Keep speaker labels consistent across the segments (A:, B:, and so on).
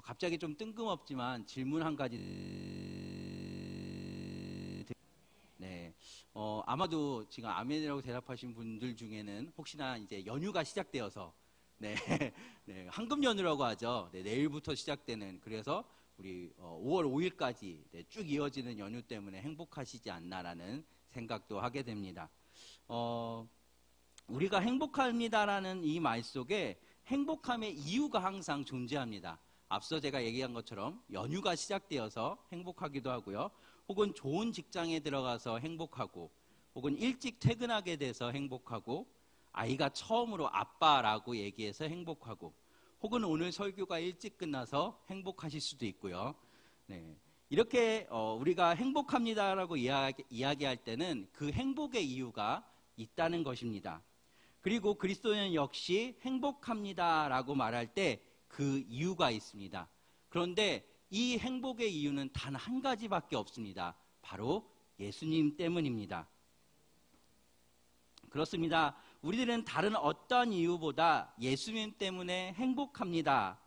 A: 갑자기 좀 뜬금없지만 질문 한 가지. 네, 아마도 지금 아멘이라고 대답하신 분들 중에는 혹시나 이제 연휴가 시작되어서, 네, 네, 황금 연휴라고 하죠. 네, 내일부터 시작되는, 그래서 우리 5월 5일까지 네, 쭉 이어지는 연휴 때문에 행복하시지 않나라는 생각도 하게 됩니다. 우리가 행복합니다라는 이 말 속에 행복함의 이유가 항상 존재합니다. 앞서 제가 얘기한 것처럼 연휴가 시작되어서 행복하기도 하고요. 혹은 좋은 직장에 들어가서 행복하고, 혹은 일찍 퇴근하게 돼서 행복하고, 아이가 처음으로 아빠라고 얘기해서 행복하고, 혹은 오늘 설교가 일찍 끝나서 행복하실 수도 있고요. 네. 이렇게 우리가 행복합니다라고 이야기할 때는 그 행복의 이유가 있다는 것입니다. 그리고 그리스도인 역시 행복합니다라고 말할 때 그 이유가 있습니다. 그런데 이 행복의 이유는 단 한 가지밖에 없습니다. 바로 예수님 때문입니다. 그렇습니다. 우리들은 다른 어떤 이유보다 예수님 때문에 행복합니다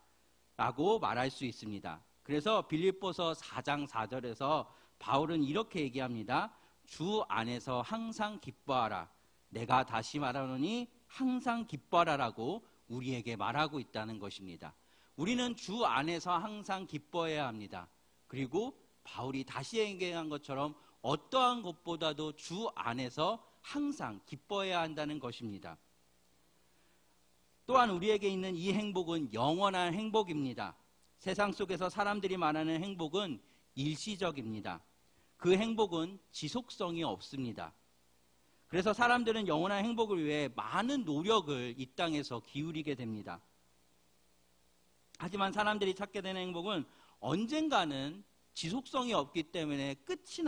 A: 라고 말할 수 있습니다. 그래서 빌립보서 4장 4절에서 바울은 이렇게 얘기합니다. 주 안에서 항상 기뻐하라. 내가 다시 말하노니 항상 기뻐하라라고 우리에게 말하고 있다는 것입니다. 우리는 주 안에서 항상 기뻐해야 합니다. 그리고 바울이 다시 얘기한 것처럼 어떠한 것보다도 주 안에서 항상 기뻐해야 한다는 것입니다. 또한 우리에게 있는 이 행복은 영원한 행복입니다. 세상 속에서 사람들이 말하는 행복은 일시적입니다. 그 행복은 지속성이 없습니다. 그래서 사람들은 영원한 행복을 위해 많은 노력을 이 땅에서 기울이게 됩니다. 하지만 사람들이 찾게 되는 행복은 언젠가는 지속성이 없기 때문에 끝이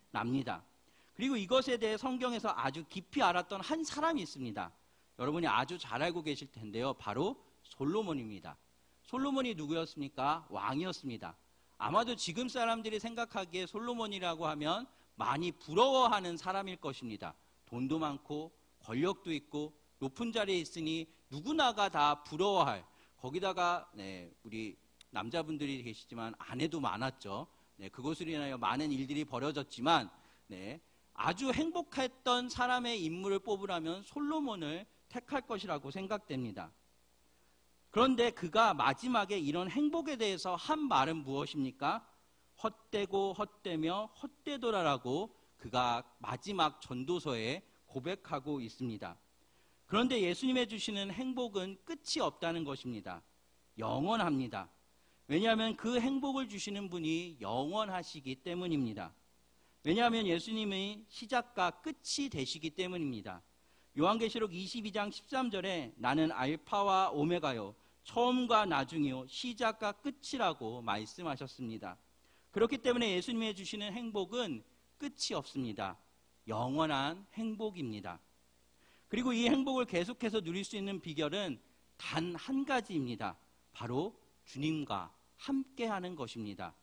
A: 납니다. 그리고 이것에 대해 성경에서 아주 깊이 알았던 한 사람이 있습니다. 여러분이 아주 잘 알고 계실 텐데요. 바로 솔로몬입니다. 솔로몬이 누구였습니까? 왕이었습니다. 아마도 지금 사람들이 생각하기에 솔로몬이라고 하면 많이 부러워하는 사람일 것입니다. 돈도 많고 권력도 있고 높은 자리에 있으니 누구나가 다 부러워할, 거기다가 우리 남자분들이 계시지만 아내도 많았죠. 그것으로 인하여 많은 일들이 벌어졌지만 아주 행복했던 사람의 인물을 뽑으라면 솔로몬을 택할 것이라고 생각됩니다. 그런데 그가 마지막에 이런 행복에 대해서 한 말은 무엇입니까? 헛되고 헛되며 헛되도라라고 그가 마지막 전도서에 고백하고 있습니다. 그런데 예수님이 주시는 행복은 끝이 없다는 것입니다. 영원합니다. 왜냐하면 그 행복을 주시는 분이 영원하시기 때문입니다. 왜냐하면 예수님이 시작과 끝이 되시기 때문입니다. 요한계시록 22장 13절에 나는 알파와 오메가요 처음과 나중이요 시작과 끝이라고 말씀하셨습니다. 그렇기 때문에 예수님이 주시는 행복은 끝이 없습니다. 영원한 행복입니다. 그리고 이 행복을 계속해서 누릴 수 있는 비결은 단 한 가지입니다. 바로 주님과 함께하는 것입니다.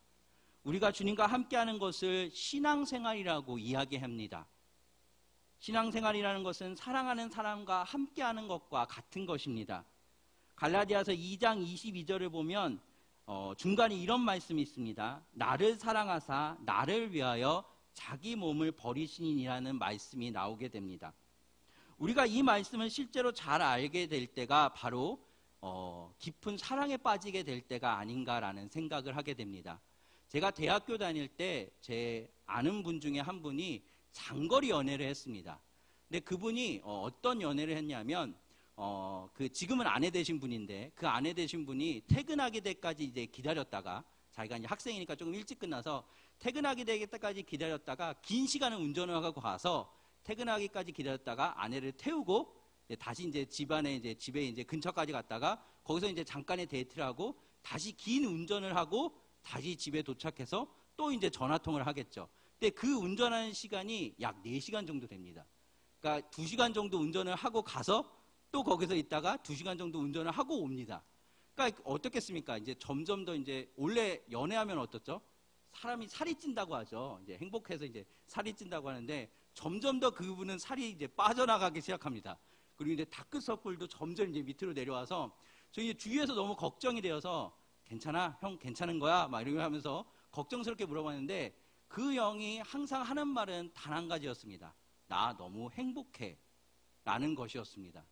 A: 우리가 주님과 함께하는 것을 신앙생활이라고 이야기합니다. 신앙생활이라는 것은 사랑하는 사람과 함께하는 것과 같은 것입니다. 갈라디아서 2장 22절을 보면 중간에 이런 말씀이 있습니다. 나를 사랑하사 나를 위하여 자기 몸을 버리시니라는 말씀이 나오게 됩니다. 우리가 이 말씀을 실제로 잘 알게 될 때가 바로 깊은 사랑에 빠지게 될 때가 아닌가라는 생각을 하게 됩니다. 제가 대학교 다닐 때 제 아는 분 중에 한 분이 장거리 연애를 했습니다. 근데 그분이 어떤 연애를 했냐면 지금은 아내 되신 분인데 그 아내 되신 분이 퇴근하기 때까지 이제 기다렸다가 자기가 이제 학생이니까 조금 일찍 끝나서 퇴근하기 때까지 기다렸다가 긴 시간을 운전을 하고 가서 퇴근하기까지 기다렸다가 아내를 태우고 다시 이제 집에 이제 근처까지 갔다가 거기서 이제 잠깐의 데이트를 하고 다시 긴 운전을 하고 다시 집에 도착해서 또 이제 전화통화를 하겠죠. 근데 그 운전하는 시간이 약 4시간 정도 됩니다. 그러니까 2시간 정도 운전을 하고 가서 또 거기서 있다가 2시간 정도 운전을 하고 옵니다. 그러니까 어떻겠습니까? 이제 점점 더 이제 원래 연애하면 어떻죠? 사람이 살이 찐다고 하죠. 이제 행복해서 이제 살이 찐다고 하는데 점점 더 그분은 살이 이제 빠져나가기 시작합니다. 그리고 이제 다크서클도 점점 이제 밑으로 내려와서 저희 주위에서 너무 걱정이 되어서 괜찮아? 형 괜찮은 거야? 막 이러고 하면서 걱정스럽게 물어봤는데 그 형이 항상 하는 말은 단 한 가지였습니다. 나 너무 행복해 라는 것이었습니다.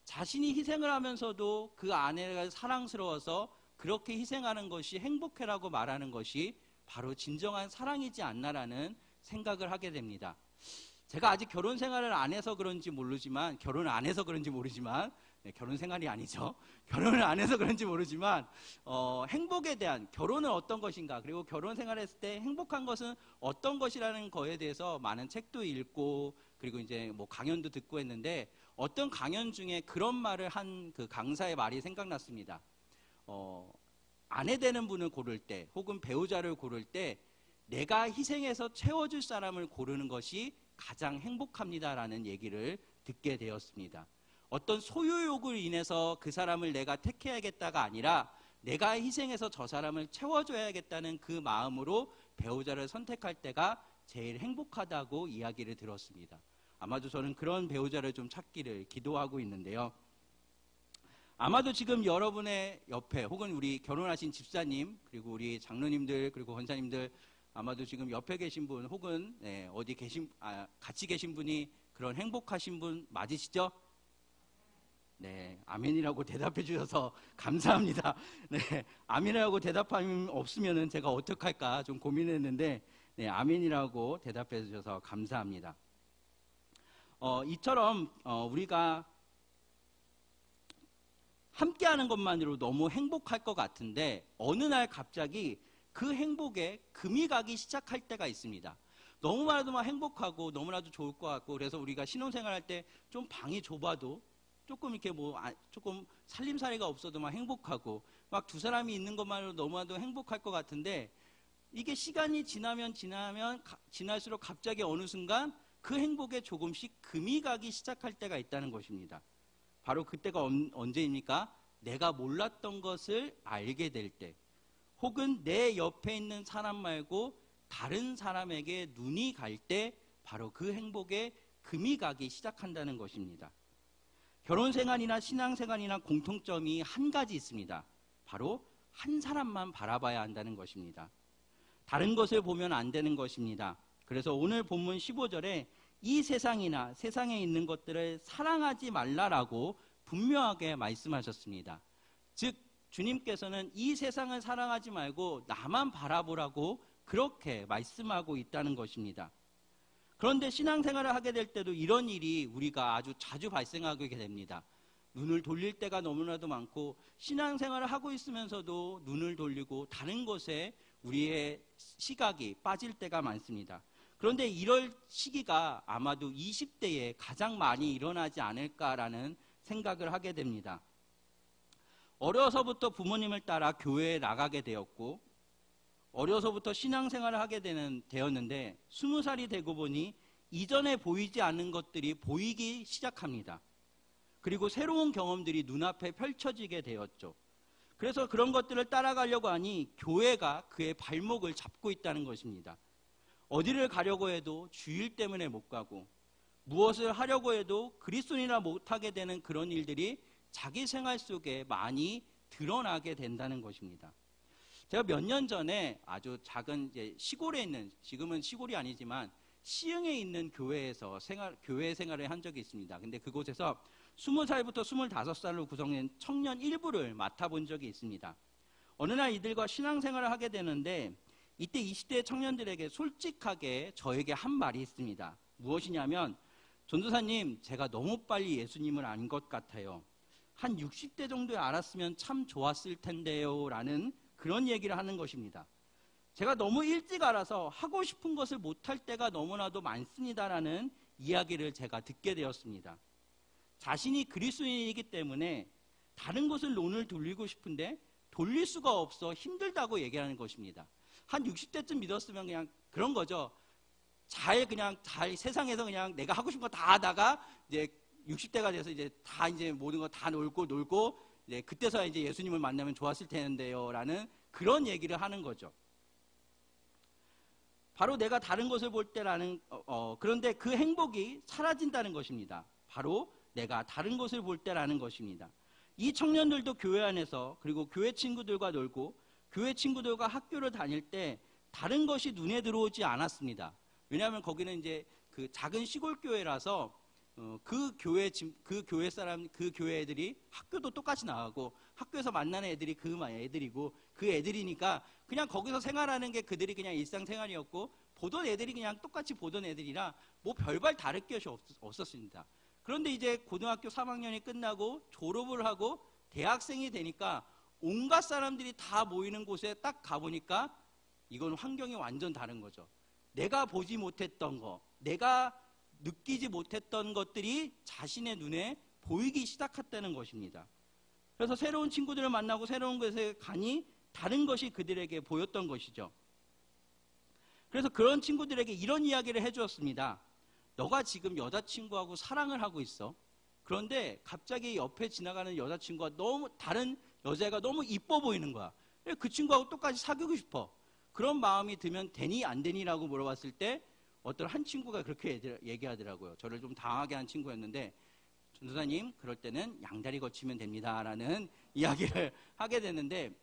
A: 자신이 희생을 하면서도 그 아내가 사랑스러워서 그렇게 희생하는 것이 행복해라고 말하는 것이 바로 진정한 사랑이지 않나라는 생각을 하게 됩니다. 제가 아직 결혼 생활을 안 해서 그런지 모르지만, 결혼을 안 해서 그런지 모르지만, 네, 결혼 생활이 아니죠. 결혼을 안 해서 그런지 모르지만, 행복에 대한, 결혼은 어떤 것인가, 그리고 결혼 생활했을 때 행복한 것은 어떤 것이라는 거에 대해서 많은 책도 읽고, 그리고 이제 뭐 강연도 듣고 했는데, 어떤 강연 중에 그런 말을 한 그 강사의 말이 생각났습니다. 아내 되는 분을 고를 때, 혹은 배우자를 고를 때, 내가 희생해서 채워줄 사람을 고르는 것이 가장 행복합니다라는 얘기를 듣게 되었습니다. 어떤 소유욕을 인해서 그 사람을 내가 택해야겠다가 아니라 내가 희생해서 저 사람을 채워줘야겠다는 그 마음으로 배우자를 선택할 때가 제일 행복하다고 이야기를 들었습니다. 아마도 저는 그런 배우자를 좀 찾기를 기도하고 있는데요. 아마도 지금 여러분의 옆에 혹은 우리 결혼하신 집사님, 그리고 우리 장로님들, 그리고 권사님들, 아마도 지금 옆에 계신 분 혹은 어디 계신 같이 계신 분이 그런 행복하신 분 맞으시죠? 네, 아멘이라고 대답해 주셔서 감사합니다. 네, 아멘이라고 대답함이 없으면은 제가 어떡할까 좀 고민했는데, 네, 아멘이라고 대답해 주셔서 감사합니다. 이처럼 우리가 함께하는 것만으로 너무 행복할 것 같은데 어느 날 갑자기 그 행복에 금이 가기 시작할 때가 있습니다. 너무나도 막 행복하고 너무나도 좋을 것 같고, 그래서 우리가 신혼생활할 때 좀 방이 좁아도 조금 이렇게 조금 살림살이가 없어도 막 행복하고, 막 두 사람이 있는 것만으로 너무나도 행복할 것 같은데, 이게 시간이 지날수록 갑자기 어느 순간 그 행복에 조금씩 금이 가기 시작할 때가 있다는 것입니다. 바로 그때가 언제입니까? 내가 몰랐던 것을 알게 될 때, 혹은 내 옆에 있는 사람 말고 다른 사람에게 눈이 갈 때 바로 그 행복에 금이 가기 시작한다는 것입니다. 결혼생활이나 신앙생활이나 공통점이 한 가지 있습니다. 바로 한 사람만 바라봐야 한다는 것입니다. 다른 것을 보면 안 되는 것입니다. 그래서 오늘 본문 15절에 이 세상이나 세상에 있는 것들을 사랑하지 말라라고 분명하게 말씀하셨습니다. 즉 주님께서는 이 세상을 사랑하지 말고 나만 바라보라고 그렇게 말씀하고 있다는 것입니다. 그런데 신앙생활을 하게 될 때도 이런 일이 우리가 아주 자주 발생하게 됩니다. 눈을 돌릴 때가 너무나도 많고, 신앙생활을 하고 있으면서도 눈을 돌리고 다른 것에 우리의 시각이 빠질 때가 많습니다. 그런데 이럴 시기가 아마도 20대에 가장 많이 일어나지 않을까라는 생각을 하게 됩니다. 어려서부터 부모님을 따라 교회에 나가게 되었고, 어려서부터 신앙생활을 하게 되었는데 20살이 되고 보니 이전에 보이지 않는 것들이 보이기 시작합니다. 그리고 새로운 경험들이 눈앞에 펼쳐지게 되었죠. 그래서 그런 것들을 따라가려고 하니 교회가 그의 발목을 잡고 있다는 것입니다. 어디를 가려고 해도 주일 때문에 못 가고, 무엇을 하려고 해도 그리스도인이라 못하게 되는 그런 일들이 자기 생활 속에 많이 드러나게 된다는 것입니다. 제가 몇 년 전에 아주 작은 시골에 있는, 지금은 시골이 아니지만 시흥에 있는 교회에서 교회 생활을 한 적이 있습니다. 근데 그곳에서 20살부터 25살로 구성된 청년 일부를 맡아본 적이 있습니다. 어느 날 이들과 신앙생활을 하게 되는데, 이때 20대 청년들에게 솔직하게 저에게 한 말이 있습니다. 무엇이냐면, 전도사님, 제가 너무 빨리 예수님을 안 것 같아요. 한 60대 정도에 알았으면 참 좋았을 텐데요 라는 그런 얘기를 하는 것입니다. 제가 너무 일찍 알아서 하고 싶은 것을 못할 때가 너무나도 많습니다라는 이야기를 제가 듣게 되었습니다. 자신이 그리스도인이기 때문에 다른 것을 눈을 돌리고 싶은데 돌릴 수가 없어 힘들다고 얘기하는 것입니다. 한 60대쯤 믿었으면 그냥 그런 거죠. 잘 세상에서 그냥 내가 하고 싶은 거 다 하다가 이제 60대가 돼서 이제 다 이제 모든 거 다 놀고 이제 그때서야 이제 예수님을 만나면 좋았을 텐데요라는 그런 얘기를 하는 거죠. 바로 내가 다른 것을 볼 때라는 그런데 그 행복이 사라진다는 것입니다. 바로 내가 다른 것을 볼 때라는 것입니다. 이 청년들도 교회 안에서 그리고 교회 친구들과 놀고 교회 친구들과 학교를 다닐 때 다른 것이 눈에 들어오지 않았습니다. 왜냐하면 거기는 이제 그 작은 시골 교회라서 그 교회 사람, 그 교회 애들이 학교도 똑같이 나가고 학교에서 만나는 애들이 그 애들이고 그 애들이니까 그냥 거기서 생활하는 게 그들이 그냥 일상생활이었고 보던 애들이 그냥 똑같이 보던 애들이라 뭐 별발 다를 것이 없었습니다. 그런데 이제 고등학교 3학년이 끝나고 졸업을 하고 대학생이 되니까 온갖 사람들이 다 모이는 곳에 딱 가보니까 이건 환경이 완전 다른 거죠. 내가 보지 못했던 거, 내가 느끼지 못했던 것들이 자신의 눈에 보이기 시작했다는 것입니다. 그래서 새로운 친구들을 만나고 새로운 곳에 가니 다른 것이 그들에게 보였던 것이죠. 그래서 그런 친구들에게 이런 이야기를 해주었습니다. 너가 지금 여자친구하고 사랑을 하고 있어. 그런데 갑자기 옆에 지나가는 여자친구가 너무 다른 여자애가 너무 이뻐 보이는 거야. 그 친구하고 똑같이 사귀고 싶어. 그런 마음이 들면 되니 안 되니라고 물어봤을 때 어떤 한 친구가 그렇게 얘기하더라고요. 저를 좀 당하게 한 친구였는데 전도사님 그럴 때는 양다리 거치면 됩니다 라는 이야기를 하게 됐는데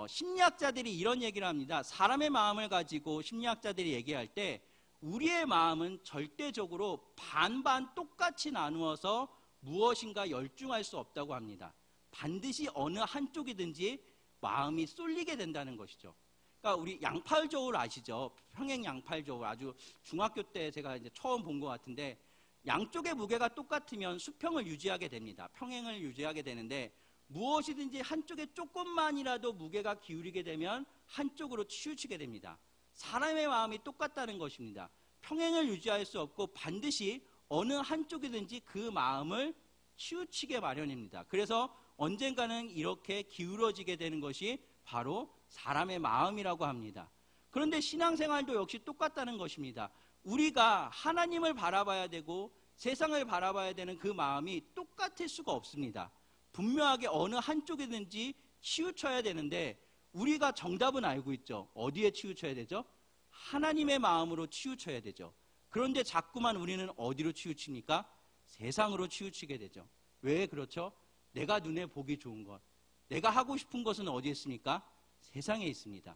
A: 심리학자들이 이런 얘기를 합니다. 사람의 마음을 가지고 심리학자들이 얘기할 때 우리의 마음은 절대적으로 반반 똑같이 나누어서 무엇인가 열중할 수 없다고 합니다. 반드시 어느 한쪽이든지 마음이 쏠리게 된다는 것이죠. 그러니까 우리 양팔저울 아시죠? 평행 양팔저울 아주 중학교 때 제가 이제 처음 본 것 같은데 양쪽의 무게가 똑같으면 수평을 유지하게 됩니다. 평행을 유지하게 되는데 무엇이든지 한쪽에 조금만이라도 무게가 기울이게 되면 한쪽으로 치우치게 됩니다. 사람의 마음이 똑같다는 것입니다. 평행을 유지할 수 없고 반드시 어느 한쪽이든지 그 마음을 치우치게 마련입니다. 그래서 언젠가는 이렇게 기울어지게 되는 것이 바로 사람의 마음이라고 합니다. 그런데 신앙생활도 역시 똑같다는 것입니다. 우리가 하나님을 바라봐야 되고 세상을 바라봐야 되는 그 마음이 똑같을 수가 없습니다. 분명하게 어느 한쪽이든지 치우쳐야 되는데 우리가 정답은 알고 있죠. 어디에 치우쳐야 되죠? 하나님의 마음으로 치우쳐야 되죠. 그런데 자꾸만 우리는 어디로 치우칩니까? 세상으로 치우치게 되죠. 왜 그렇죠? 내가 눈에 보기 좋은 것, 내가 하고 싶은 것은 어디에 있습니까? 세상에 있습니다.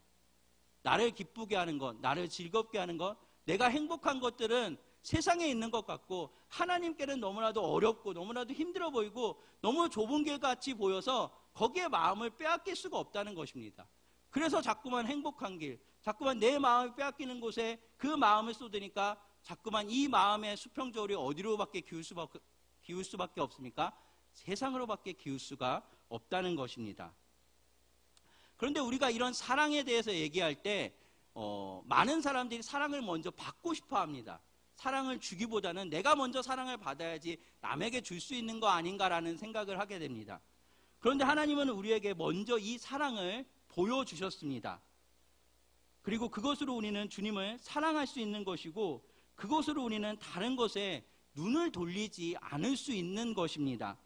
A: 나를 기쁘게 하는 것, 나를 즐겁게 하는 것, 내가 행복한 것들은 세상에 있는 것 같고 하나님께는 너무나도 어렵고 너무나도 힘들어 보이고 너무 좁은 길 같이 보여서 거기에 마음을 빼앗길 수가 없다는 것입니다. 그래서 자꾸만 행복한 길, 자꾸만 내 마음을 빼앗기는 곳에 그 마음을 쏟으니까 자꾸만 이 마음의 수평저울이 어디로밖에 기울 수밖에 없습니까? 세상으로밖에 기울 수가 없다는 것입니다. 그런데 우리가 이런 사랑에 대해서 얘기할 때 많은 사람들이 사랑을 먼저 받고 싶어 합니다. 사랑을 주기보다는 내가 먼저 사랑을 받아야지 남에게 줄 수 있는 거 아닌가라는 생각을 하게 됩니다. 그런데 하나님은 우리에게 먼저 이 사랑을 보여주셨습니다. 그리고 그것으로 우리는 주님을 사랑할 수 있는 것이고 그것으로 우리는 다른 것에 눈을 돌리지 않을 수 있는 것입니다.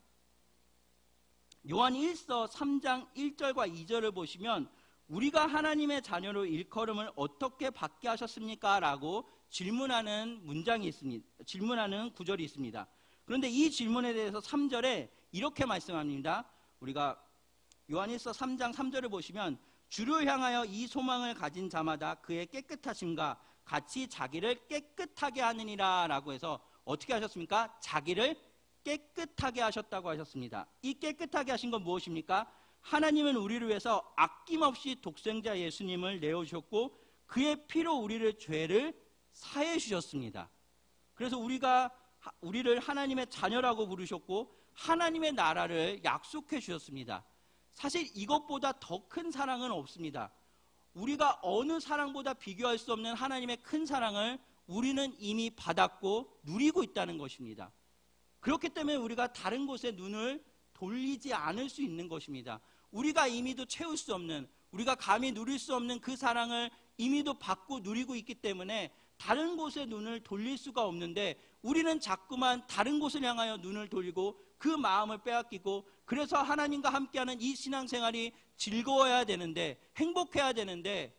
A: 요한 1서 3장 1절과 2절을 보시면 우리가 하나님의 자녀로 일컬음을 어떻게 받게 하셨습니까? 라고 질문하는 문장이 있습니다. 질문하는 구절이 있습니다. 그런데 이 질문에 대해서 3절에 이렇게 말씀합니다. 우리가 요한 1서 3장 3절을 보시면 주를 향하여 이 소망을 가진 자마다 그의 깨끗하심과 같이 자기를 깨끗하게 하느니라 라고 해서 어떻게 하셨습니까? 자기를 깨끗하게 하셨다고 하셨습니다. 이 깨끗하게 하신 건 무엇입니까? 하나님은 우리를 위해서 아낌없이 독생자 예수님을 내어주셨고 그의 피로 우리를 죄를 사해 주셨습니다. 그래서 우리를 하나님의 자녀라고 부르셨고 하나님의 나라를 약속해 주셨습니다. 사실 이것보다 더 큰 사랑은 없습니다. 우리가 어느 사랑보다 비교할 수 없는 하나님의 큰 사랑을 우리는 이미 받았고 누리고 있다는 것입니다. 그렇기 때문에 우리가 다른 곳에 눈을 돌리지 않을 수 있는 것입니다. 우리가 이미도 채울 수 없는, 우리가 감히 누릴 수 없는 그 사랑을 이미도 받고 누리고 있기 때문에 다른 곳에 눈을 돌릴 수가 없는데 우리는 자꾸만 다른 곳을 향하여 눈을 돌리고 그 마음을 빼앗기고 그래서 하나님과 함께하는 이 신앙생활이 즐거워야 되는데 행복해야 되는데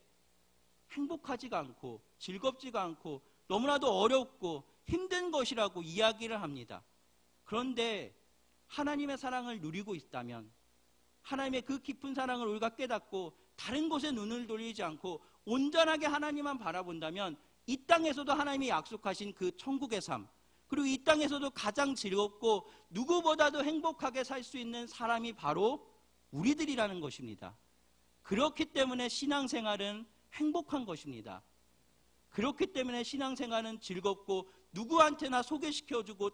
A: 행복하지가 않고 즐겁지가 않고 너무나도 어렵고 힘든 것이라고 이야기를 합니다. 그런데 하나님의 사랑을 누리고 있다면, 하나님의 그 깊은 사랑을 우리가 깨닫고 다른 곳에 눈을 돌리지 않고 온전하게 하나님만 바라본다면 이 땅에서도 하나님이 약속하신 그 천국의 삶, 그리고 이 땅에서도 가장 즐겁고 누구보다도 행복하게 살 수 있는 사람이 바로 우리들이라는 것입니다. 그렇기 때문에 신앙생활은 행복한 것입니다. 그렇기 때문에 신앙생활은 즐겁고 누구한테나 소개시켜주고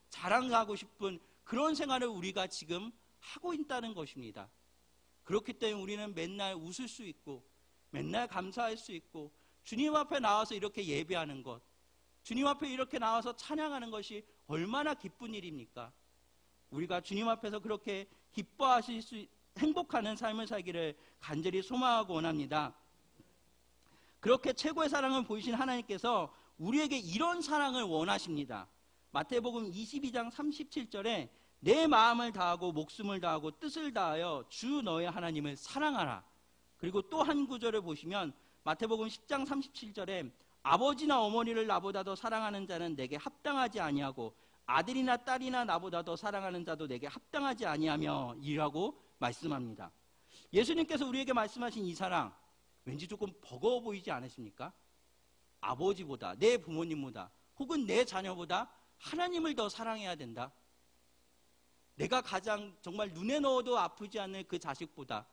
A: 자랑하고 싶은 그런 생활을 우리가 지금 하고 있다는 것입니다. 그렇기 때문에 우리는 맨날 웃을 수 있고 맨날 감사할 수 있고 주님 앞에 나와서 이렇게 예배하는 것, 주님 앞에 이렇게 나와서 찬양하는 것이 얼마나 기쁜 일입니까? 우리가 주님 앞에서 그렇게 기뻐하실 수, 행복하는 삶을 살기를 간절히 소망하고 원합니다. 그렇게 최고의 사랑을 보이신 하나님께서 우리에게 이런 사랑을 원하십니다. 마태복음 22장 37절에 내 마음을 다하고 목숨을 다하고 뜻을 다하여 주 너의 하나님을 사랑하라. 그리고 또 한 구절을 보시면 마태복음 10장 37절에 아버지나 어머니를 나보다 더 사랑하는 자는 내게 합당하지 아니하고 아들이나 딸이나 나보다 더 사랑하는 자도 내게 합당하지 아니하며 이라고 말씀합니다. 예수님께서 우리에게 말씀하신 이 사랑, 왠지 조금 버거워 보이지 않으십니까? 아버지보다, 내 부모님보다, 혹은 내 자녀보다 하나님을 더 사랑해야 된다. 내가 가장 정말 눈에 넣어도 아프지 않을 그 자식보다,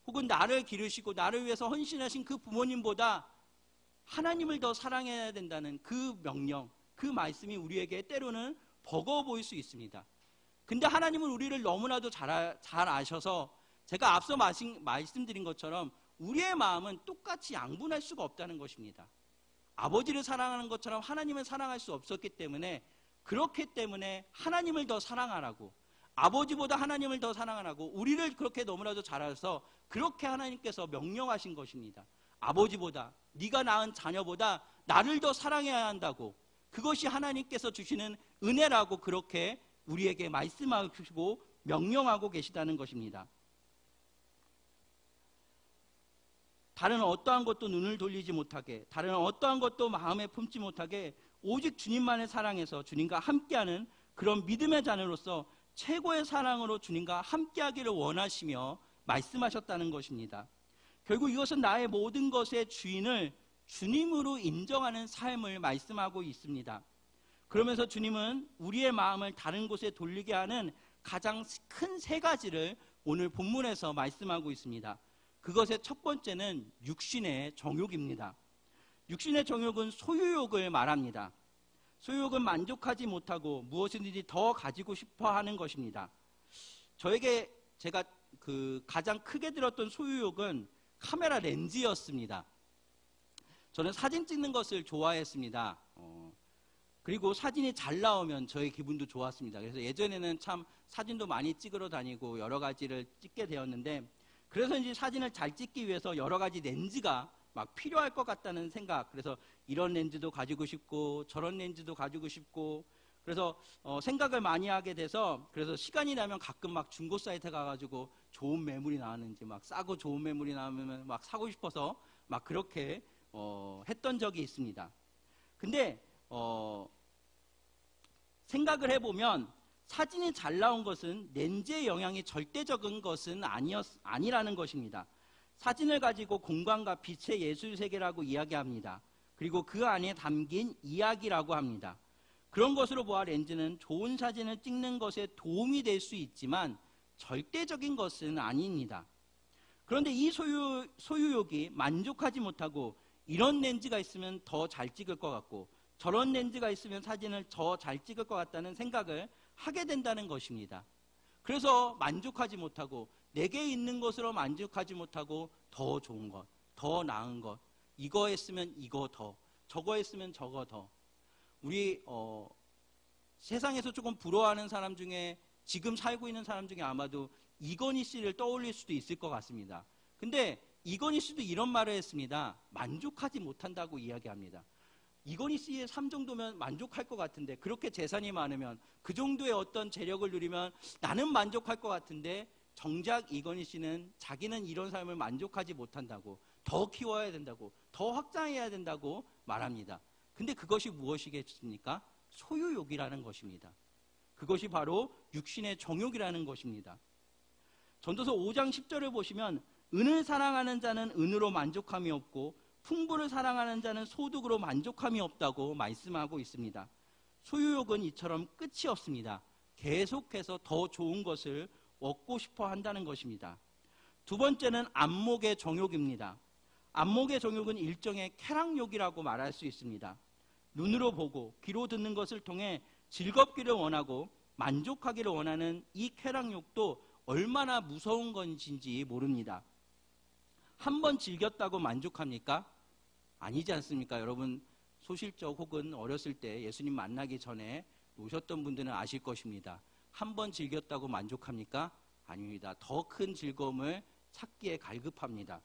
A: 혹은 나를 기르시고 나를 위해서 헌신하신 그 부모님보다 하나님을 더 사랑해야 된다는 그 명령, 그 말씀이 우리에게 때로는 버거워 보일 수 있습니다. 근데 하나님은 우리를 너무나도 잘 아셔서 제가 앞서 말씀드린 것처럼 우리의 마음은 똑같이 양분할 수가 없다는 것입니다. 아버지를 사랑하는 것처럼 하나님을 사랑할 수 없었기 때문에, 그렇기 때문에 하나님을 더 사랑하라고, 아버지보다 하나님을 더 사랑하라고 우리를 그렇게 너무나도 잘 알아서 그렇게 하나님께서 명령하신 것입니다. 아버지보다, 네가 낳은 자녀보다 나를 더 사랑해야 한다고, 그것이 하나님께서 주시는 은혜라고 그렇게 우리에게 말씀하시고 명령하고 계시다는 것입니다. 다른 어떠한 것도 눈을 돌리지 못하게, 다른 어떠한 것도 마음에 품지 못하게 오직 주님만을 사랑해서 주님과 함께하는 그런 믿음의 자녀로서 최고의 사랑으로 주님과 함께하기를 원하시며 말씀하셨다는 것입니다. 결국 이것은 나의 모든 것의 주인을 주님으로 인정하는 삶을 말씀하고 있습니다. 그러면서 주님은 우리의 마음을 다른 곳에 돌리게 하는 가장 큰 세 가지를 오늘 본문에서 말씀하고 있습니다. 그것의 첫 번째는 육신의 정욕입니다. 육신의 정욕은 소유욕을 말합니다. 소유욕은 만족하지 못하고 무엇이든지 더 가지고 싶어 하는 것입니다. 저에게 제가 가장 크게 들었던 소유욕은 카메라 렌즈였습니다. 저는 사진 찍는 것을 좋아했습니다. 그리고 사진이 잘 나오면 저의 기분도 좋았습니다. 그래서 예전에는 참 사진도 많이 찍으러 다니고 여러 가지를 찍게 되었는데, 그래서 이제 사진을 잘 찍기 위해서 여러 가지 렌즈가 막 필요할 것 같다는 생각, 그래서 이런 렌즈도 가지고 싶고 저런 렌즈도 가지고 싶고, 그래서 생각을 많이 하게 돼서, 그래서 시간이 나면 가끔 막 중고 사이트 가가지고 좋은 매물이 나왔는지, 막 싸고 좋은 매물이 나오면 막 사고 싶어서 막 그렇게 했던 적이 있습니다. 근데 생각을 해보면 사진이 잘 나온 것은 렌즈의 영향이 절대적인 것은 아니라는 것입니다. 사진을 가지고 공간과 빛의 예술 세계라고 이야기합니다. 그리고 그 안에 담긴 이야기라고 합니다. 그런 것으로 보아 렌즈는 좋은 사진을 찍는 것에 도움이 될 수 있지만 절대적인 것은 아닙니다. 그런데 이 소유욕이 만족하지 못하고 이런 렌즈가 있으면 더 잘 찍을 것 같고 저런 렌즈가 있으면 사진을 더 잘 찍을 것 같다는 생각을 하게 된다는 것입니다. 그래서 만족하지 못하고 내게 있는 것으로 만족하지 못하고 더 좋은 것, 더 나은 것, 이거 했으면 이거 더, 저거 했으면 저거 더. 우리 세상에서 조금 부러워하는 사람 중에, 지금 살고 있는 사람 중에 아마도 이건희 씨를 떠올릴 수도 있을 것 같습니다. 근데 이건희 씨도 이런 말을 했습니다. 만족하지 못한다고 이야기합니다. 이건희 씨의 삶 정도면 만족할 것 같은데, 그렇게 재산이 많으면, 그 정도의 어떤 재력을 누리면 나는 만족할 것 같은데, 정작 이건희 씨는 자기는 이런 삶을 만족하지 못한다고, 더 키워야 된다고, 더 확장해야 된다고 말합니다. 근데 그것이 무엇이겠습니까? 소유욕이라는 것입니다. 그것이 바로 육신의 정욕이라는 것입니다. 전도서 5장 10절을 보시면 은을 사랑하는 자는 은으로 만족함이 없고 풍부를 사랑하는 자는 소득으로 만족함이 없다고 말씀하고 있습니다. 소유욕은 이처럼 끝이 없습니다. 계속해서 더 좋은 것을 얻고 싶어 한다는 것입니다. 두 번째는 안목의 정욕입니다. 안목의 정욕은 일종의 쾌락욕이라고 말할 수 있습니다. 눈으로 보고 귀로 듣는 것을 통해 즐겁기를 원하고 만족하기를 원하는 이 쾌락욕도 얼마나 무서운 것인지 모릅니다. 한 번 즐겼다고 만족합니까? 아니지 않습니까? 여러분 소실적 혹은 어렸을 때 예수님 만나기 전에 오셨던 분들은 아실 것입니다. 한 번 즐겼다고 만족합니까? 아닙니다. 더 큰 즐거움을 찾기에 갈급합니다.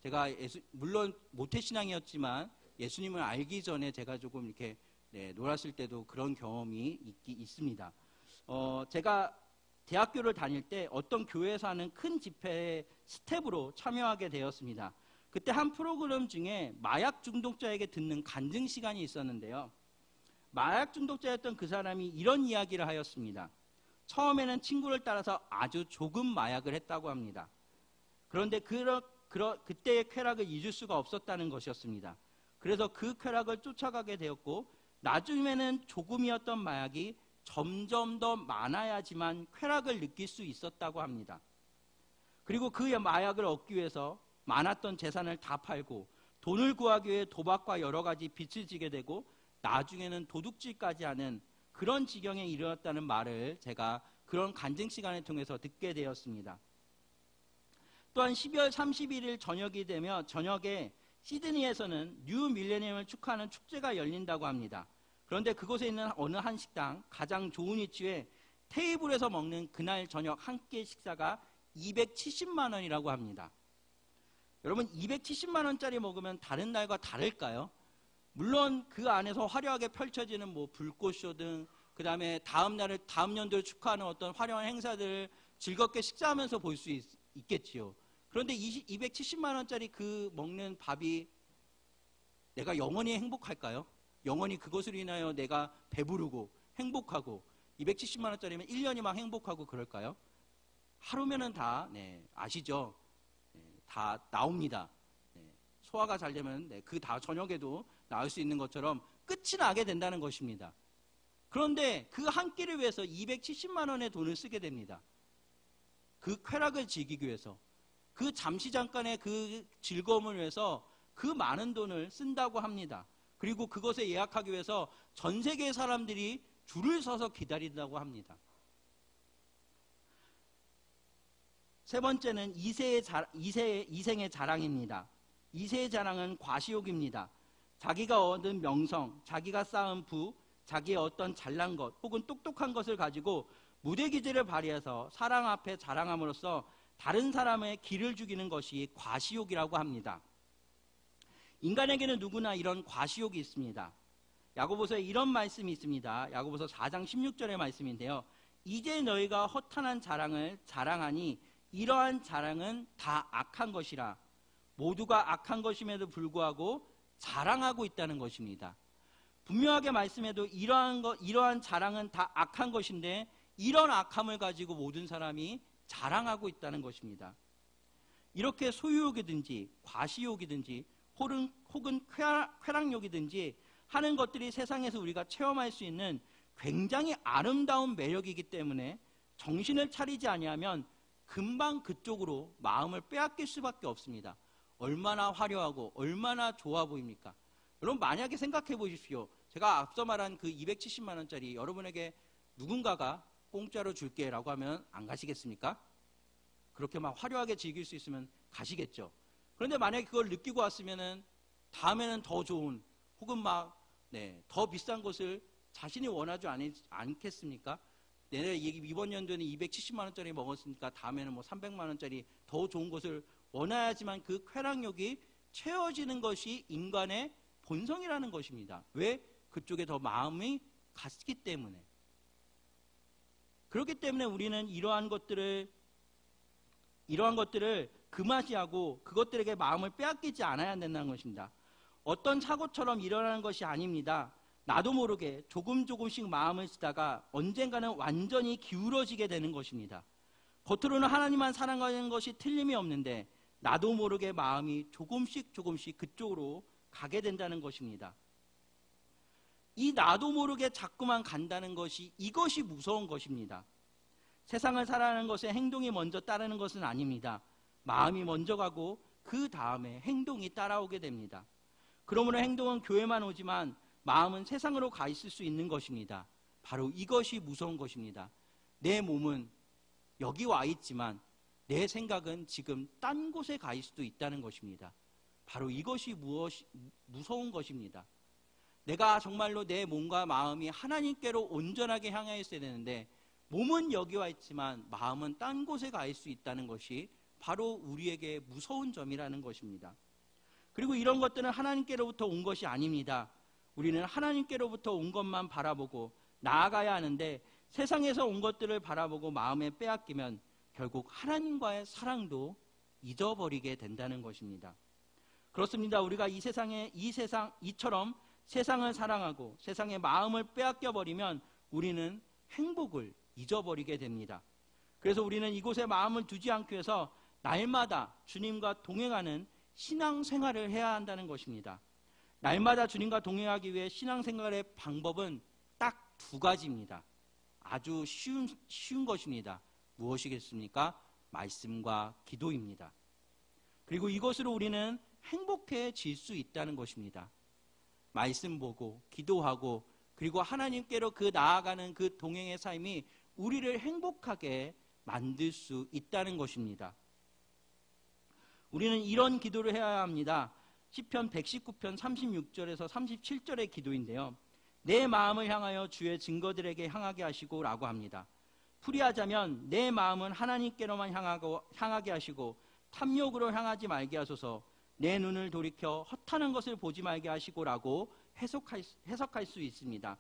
A: 제가 물론 모태신앙이었지만 예수님을 알기 전에 제가 조금 이렇게 놀았을 때도 그런 경험이 있습니다. 제가 대학교를 다닐 때 어떤 교회에서 하는 큰 집회의 스텝으로 참여하게 되었습니다. 그때 한 프로그램 중에 마약 중독자에게 듣는 간증 시간이 있었는데요. 마약 중독자였던 그 사람이 이런 이야기를 하였습니다. 처음에는 친구를 따라서 아주 조금 마약을 했다고 합니다. 그런데 그때의 쾌락을 잊을 수가 없었다는 것이었습니다. 그래서 그 쾌락을 쫓아가게 되었고 나중에는 조금이었던 마약이 점점 더 많아야지만 쾌락을 느낄 수 있었다고 합니다. 그리고 그 마약을 얻기 위해서 많았던 재산을 다 팔고 돈을 구하기 위해 도박과 여러 가지 빚을 지게 되고 나중에는 도둑질까지 하는 그런 지경에 이르렀다는 말을 제가 그런 간증 시간을 통해서 듣게 되었습니다. 또한 12월 31일 저녁이 되며 저녁에 시드니에서는 뉴 밀레니엄을 축하하는 축제가 열린다고 합니다. 그런데 그곳에 있는 어느 한 식당 가장 좋은 위치에 테이블에서 먹는 그날 저녁 한 끼 식사가 270만 원이라고 합니다. 여러분 270만 원짜리 먹으면 다른 날과 다를까요? 물론 그 안에서 화려하게 펼쳐지는 불꽃쇼 등 그다음에 다음 연도를 축하하는 어떤 화려한 행사들을 즐겁게 식사하면서 볼 수 있겠지요. 그런데 270만 원짜리 그 먹는 밥이 내가 영원히 행복할까요? 영원히 그것으로 인하여 내가 배부르고 행복하고 270만 원짜리면 1년이 막 행복하고 그럴까요? 하루면은 다 아시죠? 다 나옵니다. 소화가 잘 되면 그 저녁에도 나올 수 있는 것처럼 끝이 나게 된다는 것입니다. 그런데 그 한 끼를 위해서 270만 원의 돈을 쓰게 됩니다. 그 쾌락을 즐기기 위해서 그 잠시 잠깐의 그 즐거움을 위해서 그 많은 돈을 쓴다고 합니다. 그리고 그것에 예약하기 위해서 전 세계의 사람들이 줄을 서서 기다린다고 합니다. 세 번째는 이생의 자랑입니다. 이세의 자랑은 과시욕입니다. 자기가 얻은 명성, 자기가 쌓은 부, 자기의 어떤 잘난 것 혹은 똑똑한 것을 가지고 무대 기질을 발휘해서 사람 앞에 자랑함으로써 다른 사람의 기를 죽이는 것이 과시욕이라고 합니다. 인간에게는 누구나 이런 과시욕이 있습니다. 야고보서에 이런 말씀이 있습니다. 야고보서 4장 16절의 말씀인데요. 이제 너희가 허탄한 자랑을 자랑하니 이러한 자랑은 다 악한 것이라. 모두가 악한 것임에도 불구하고 자랑하고 있다는 것입니다. 분명하게 말씀해도 이러한 자랑은 다 악한 것인데 이런 악함을 가지고 모든 사람이 자랑하고 있다는 것입니다. 이렇게 소유욕이든지 과시욕이든지 혹은 쾌락욕이든지 하는 것들이 세상에서 우리가 체험할 수 있는 굉장히 아름다운 매력이기 때문에 정신을 차리지 아니하면 금방 그쪽으로 마음을 빼앗길 수밖에 없습니다. 얼마나 화려하고 얼마나 좋아 보입니까? 여러분 만약에 생각해 보십시오. 제가 앞서 말한 그 270만 원짜리 여러분에게 누군가가 공짜로 줄게 라고 하면 안 가시겠습니까? 그렇게 막 화려하게 즐길 수 있으면 가시겠죠. 그런데 만약에 그걸 느끼고 왔으면은 다음에는 더 좋은 혹은 더 비싼 것을 자신이 원하지 않겠습니까? 이번 연도에는 270만 원짜리 먹었으니까 다음에는 300만 원짜리 더 좋은 것을 원해야지만 그 쾌락욕이 채워지는 것이 인간의 본성이라는 것입니다. 왜? 그쪽에 더 마음이 갔기 때문에. 그렇기 때문에 우리는 이러한 것들을 금하시하고 그것들에게 마음을 빼앗기지 않아야 된다는 것입니다. 어떤 사고처럼 일어나는 것이 아닙니다. 나도 모르게 조금씩 마음을 쓰다가 언젠가는 완전히 기울어지게 되는 것입니다. 겉으로는 하나님만 사랑하는 것이 틀림이 없는데 나도 모르게 마음이 조금씩 그쪽으로 가게 된다는 것입니다. 이 나도 모르게 자꾸만 간다는 것이, 이것이 무서운 것입니다. 세상을 살아가는 것에 행동이 먼저 따르는 것은 아닙니다. 마음이 먼저 가고 그 다음에 행동이 따라오게 됩니다. 그러므로 행동은 교회만 오지만 마음은 세상으로 가 있을 수 있는 것입니다. 바로 이것이 무서운 것입니다. 내 몸은 여기 와 있지만 내 생각은 지금 딴 곳에 가 있을 수도 있다는 것입니다. 바로 이것이 무서운 것입니다. 내가 정말로 내 몸과 마음이 하나님께로 온전하게 향해 있어야 되는데 몸은 여기 와 있지만 마음은 딴 곳에 가 있을 수 있다는 것이 바로 우리에게 무서운 점이라는 것입니다. 그리고 이런 것들은 하나님께로부터 온 것이 아닙니다. 우리는 하나님께로부터 온 것만 바라보고 나아가야 하는데 세상에서 온 것들을 바라보고 마음에 빼앗기면 결국 하나님과의 사랑도 잊어버리게 된다는 것입니다. 그렇습니다. 우리가 이처럼 세상을 사랑하고 세상의 마음을 빼앗겨 버리면 우리는 행복을 잊어버리게 됩니다. 그래서 우리는 이곳에 마음을 두지 않기 위해서 날마다 주님과 동행하는 신앙생활을 해야 한다는 것입니다. 날마다 주님과 동행하기 위해 신앙생활의 방법은 딱 두 가지입니다. 아주 쉬운 것입니다. 무엇이겠습니까? 말씀과 기도입니다. 그리고 이것으로 우리는 행복해질 수 있다는 것입니다. 말씀 보고 기도하고 그리고 하나님께로 나아가는 그 동행의 삶이 우리를 행복하게 만들 수 있다는 것입니다. 우리는 이런 기도를 해야 합니다. 시편 119편 36절에서 37절의 기도인데요. 내 마음을 향하여 주의 증거들에게 향하게 하시고 라고 합니다. 풀이하자면 내 마음은 하나님께로만 향하게 하시고 탐욕으로 향하지 말게 하소서. 내 눈을 돌이켜 허탄한 것을 보지 말게 하시고 라고 해석할 수 있습니다.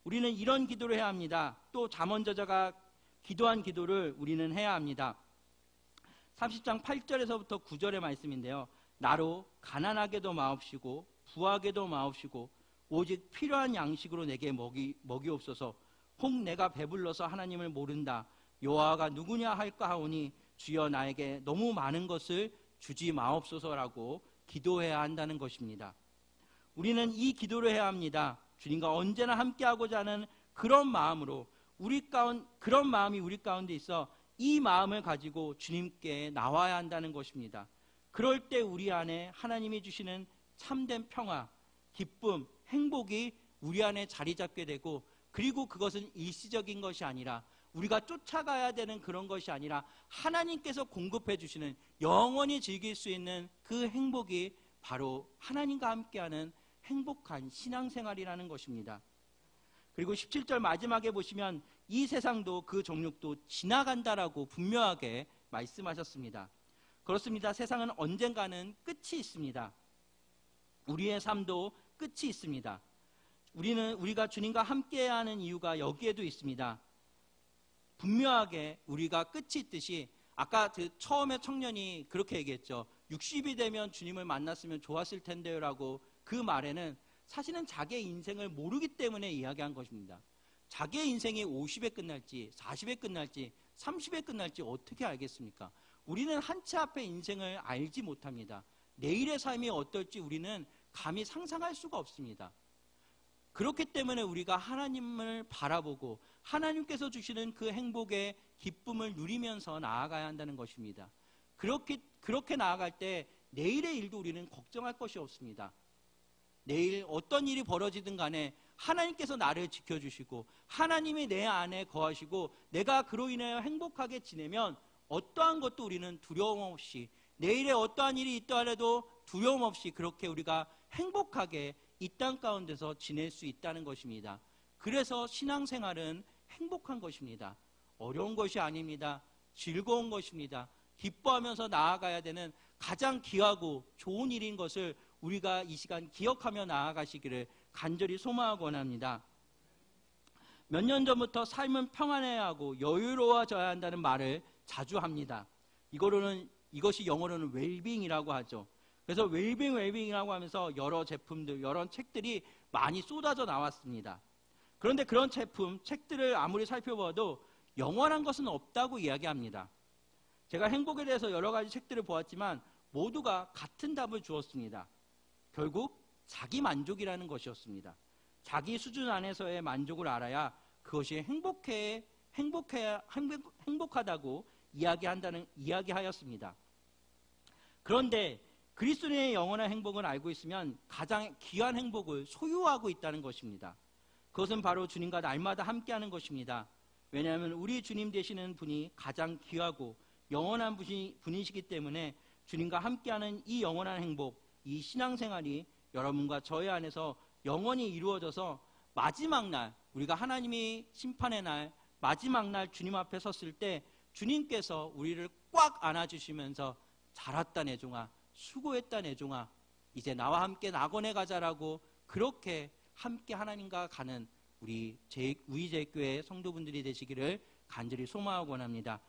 A: 우리는 이런 기도를 해야 합니다. 또 잠언저자가 기도한 기도를 우리는 해야 합니다. 30장 8절에서부터 9절의 말씀인데요. 나로 가난하게도 마옵시고 부하게도 마옵시고 오직 필요한 양식으로 내게 먹이옵소서. 혹 내가 배불러서 하나님을 모른다. 여호와가 누구냐 할까 하오니 주여 나에게 너무 많은 것을 주지 마옵소서라고 기도해야 한다는 것입니다. 우리는 이 기도를 해야 합니다. 주님과 언제나 함께하고자 하는 그런 마음으로 그런 마음이 우리 가운데 있어 이 마음을 가지고 주님께 나와야 한다는 것입니다. 그럴 때 우리 안에 하나님이 주시는 참된 평화, 기쁨, 행복이 우리 안에 자리 잡게 되고 그리고 그것은 일시적인 것이 아니라 우리가 쫓아가야 되는 그런 것이 아니라 하나님께서 공급해 주시는 영원히 즐길 수 있는 그 행복이 바로 하나님과 함께하는 행복한 신앙생활이라는 것입니다. 그리고 17절 마지막에 보시면 이 세상도 그 정욕도 지나간다라고 분명하게 말씀하셨습니다. 그렇습니다. 세상은 언젠가는 끝이 있습니다. 우리의 삶도 끝이 있습니다. 우리가 주님과 함께하는 이유가 여기에도 있습니다. 분명하게 우리가 끝이 있듯이 아까 처음에 청년이 그렇게 얘기했죠. 60이 되면 주님을 만났으면 좋았을 텐데요 라고 그 말에는 사실은 자기의 인생을 모르기 때문에 이야기한 것입니다. 자기의 인생이 50에 끝날지 40에 끝날지 30에 끝날지 어떻게 알겠습니까? 우리는 한 치 앞의 인생을 알지 못합니다. 내일의 삶이 어떨지 우리는 감히 상상할 수가 없습니다. 그렇기 때문에 우리가 하나님을 바라보고 하나님께서 주시는 그 행복의 기쁨을 누리면서 나아가야 한다는 것입니다. 그렇게 나아갈 때 내일의 일도 우리는 걱정할 것이 없습니다. 내일 어떤 일이 벌어지든 간에 하나님께서 나를 지켜주시고 하나님이 내 안에 거하시고 내가 그로 인하여 행복하게 지내면 어떠한 것도 우리는 두려움 없이 내일에 어떠한 일이 있더라도 두려움 없이 그렇게 우리가 행복하게 이 땅 가운데서 지낼 수 있다는 것입니다. 그래서 신앙생활은 행복한 것입니다. 어려운 것이 아닙니다. 즐거운 것입니다. 기뻐하면서 나아가야 되는 가장 귀하고 좋은 일인 것을 우리가 이 시간 기억하며 나아가시기를 간절히 소망하고 원합니다. 몇 년 전부터 삶은 평안해야 하고 여유로워져야 한다는 말을 자주 합니다. 이것이 영어로는 웰빙이라고 하죠. 그래서 웰빙이라고 하면서 여러 제품들, 여러 책들이 많이 쏟아져 나왔습니다. 그런데 그런 제품, 책들을 아무리 살펴봐도 영원한 것은 없다고 이야기합니다. 제가 행복에 대해서 여러 가지 책들을 보았지만 모두가 같은 답을 주었습니다. 결국 자기 만족이라는 것이었습니다. 자기 수준 안에서의 만족을 알아야 그것이 행복하다고 이야기하였습니다. 그런데 그리스도인의 영원한 행복을 알고 있으면 가장 귀한 행복을 소유하고 있다는 것입니다. 그것은 바로 주님과 날마다 함께하는 것입니다. 왜냐하면 우리 주님 되시는 분이 가장 귀하고 영원한 분이시기 때문에 주님과 함께하는 이 영원한 행복, 이 신앙생활이 여러분과 저의 안에서 영원히 이루어져서 마지막 날, 우리가 하나님이 심판의 날, 마지막 날 주님 앞에 섰을 때 주님께서 우리를 꽉 안아주시면서 잘했다 내 종아, 수고했다 내 종아, 이제 나와 함께 낙원에 가자라고 그렇게 함께 하나님과 가는 우리 제익교회 성도분들이 되시기를 간절히 소망하고 원합니다.